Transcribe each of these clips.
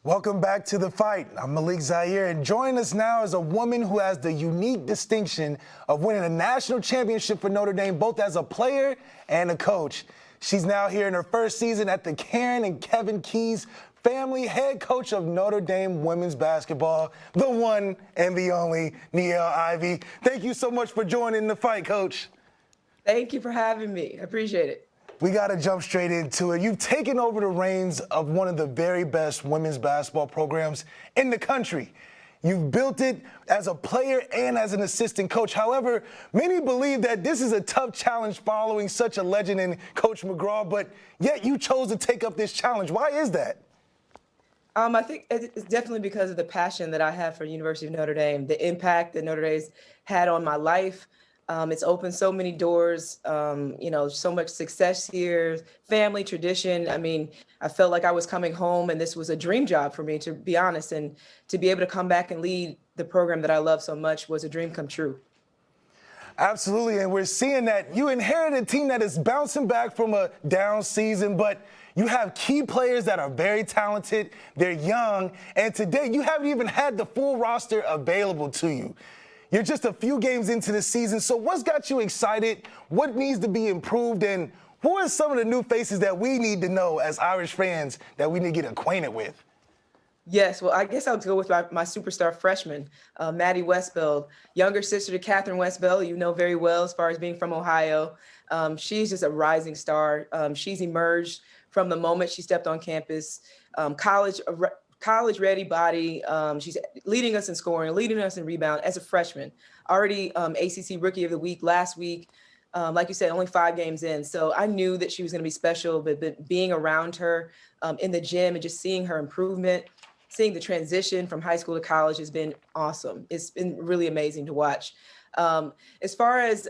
Welcome back to The Fight. I'm Malik Zaire, and joining us now is a woman who has the unique distinction of winning a national championship for Notre Dame, both as a player and a coach. She's now here in her first season at the Karen and Kevin Keys family, head coach of Notre Dame women's basketball, the one and the only Niele Ivey. Thank you so much for joining The Fight, Coach. Thank you for having me. I appreciate it. We got to jump straight into it. You've taken over the reins of one of the very best women's basketball programs in the country. You've built it as a player and as an assistant coach. However, many believe that this is a tough challenge following such a legend in Coach McGraw, but yet you chose to take up this challenge. Why is that? I think it's definitely because of the passion that I have for University of Notre Dame, the impact that Notre Dame's had on my life. It's opened so many doors, so much success here, family tradition. I mean, I felt like I was coming home and this was a dream job for me, to be honest. And to be able to come back and lead the program that I love so much was a dream come true. Absolutely, and we're seeing that you inherited a team that is bouncing back from a down season, but you have key players that are very talented, they're young, and today you haven't even had the full roster available to you. You're just a few games into the season, so what's got you excited? What needs to be improved, and who are some of the new faces that we need to know as Irish fans that we need to get acquainted with? Yes, well, I guess I'll go with my superstar freshman, Maddie Westbeld, younger sister to Catherine Westbeld, you know very well as far as being from Ohio. She's just a rising star. She's emerged from the moment she stepped on campus, college-ready body. She's leading us in scoring, leading us in rebound as a freshman. Already ACC Rookie of the Week last week. Like you said, only 5 games in. So I knew that she was going to be special, but being around her in the gym and just seeing her improvement, seeing the transition from high school to college has been awesome. It's been really amazing to watch. As far as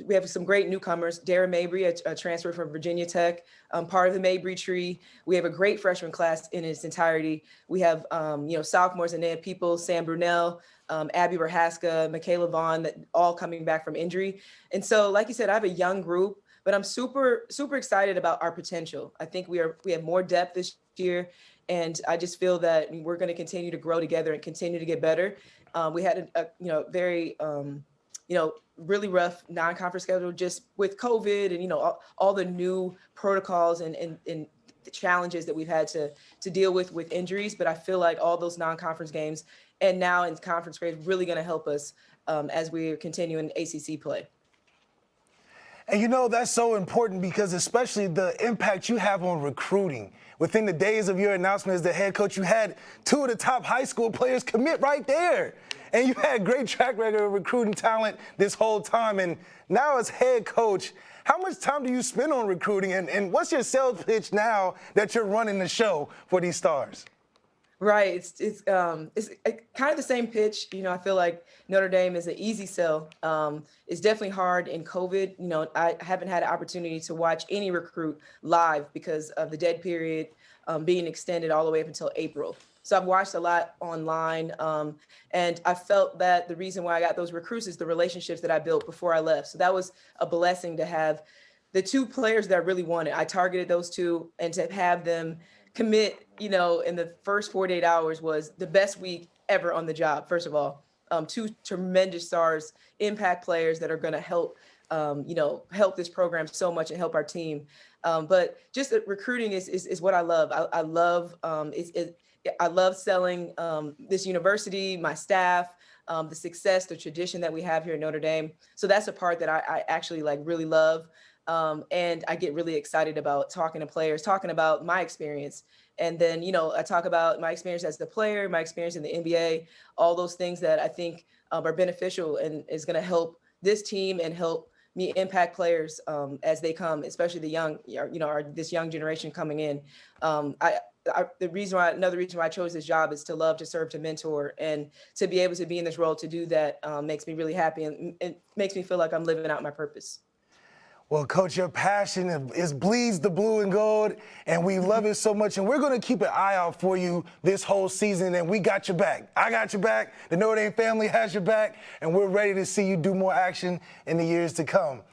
we have some great newcomers, Darren Mabry, a transfer from Virginia Tech, part of the Mabry tree. We have a great freshman class in its entirety. We have, sophomores and Ned Peoples, Sam Brunell, Abby Rahaska, Michaela Vaughn, that all coming back from injury. And so, like you said, I have a young group, but I'm super, super excited about our potential. I think we have more depth this year. And I just feel that we're going to continue to grow together and continue to get better. We had a very, really rough non-conference schedule just with COVID and, all the new protocols and the challenges that we've had to deal with injuries. But I feel like all those non-conference games and now in conference grade really going to help us as we continue in ACC play. And that's so important because especially the impact you have on recruiting. Within the days of your announcement as the head coach, you had 2 of the top high school players commit right there. And you had great track record of recruiting talent this whole time. And now as head coach, how much time do you spend on recruiting? And what's your sales pitch now that you're running the show for these stars? Right. It's kind of the same pitch. I feel like Notre Dame is an easy sell. It's definitely hard in COVID. I haven't had an opportunity to watch any recruit live because of the dead period being extended all the way up until April. So I've watched a lot online. And I felt that the reason why I got those recruits is the relationships that I built before I left. So that was a blessing to have the 2 players that I really wanted. I targeted those 2, and to have them commit, in the first 48 hours was the best week ever on the job. First of all, 2 tremendous stars, impact players that are going to help, help this program so much and help our team. But just recruiting is what I love. I love I love selling this university, my staff, the success, the tradition that we have here at Notre Dame. So that's a part that I actually really love. And I get really excited about talking to players, talking about my experience. And then, I talk about my experience as the player, my experience in the NBA, all those things that I think are beneficial and is going to help this team and help me impact players as they come, especially the young, this young generation coming in. Another reason why I chose this job is to love, to serve, to mentor, and to be able to be in this role to do that makes me really happy and makes me feel like I'm living out my purpose. Well, Coach, your passion bleeds the blue and gold, and we love it so much. And we're going to keep an eye out for you this whole season, and we got your back. I got your back. The Notre Dame family has your back, and we're ready to see you do more action in the years to come.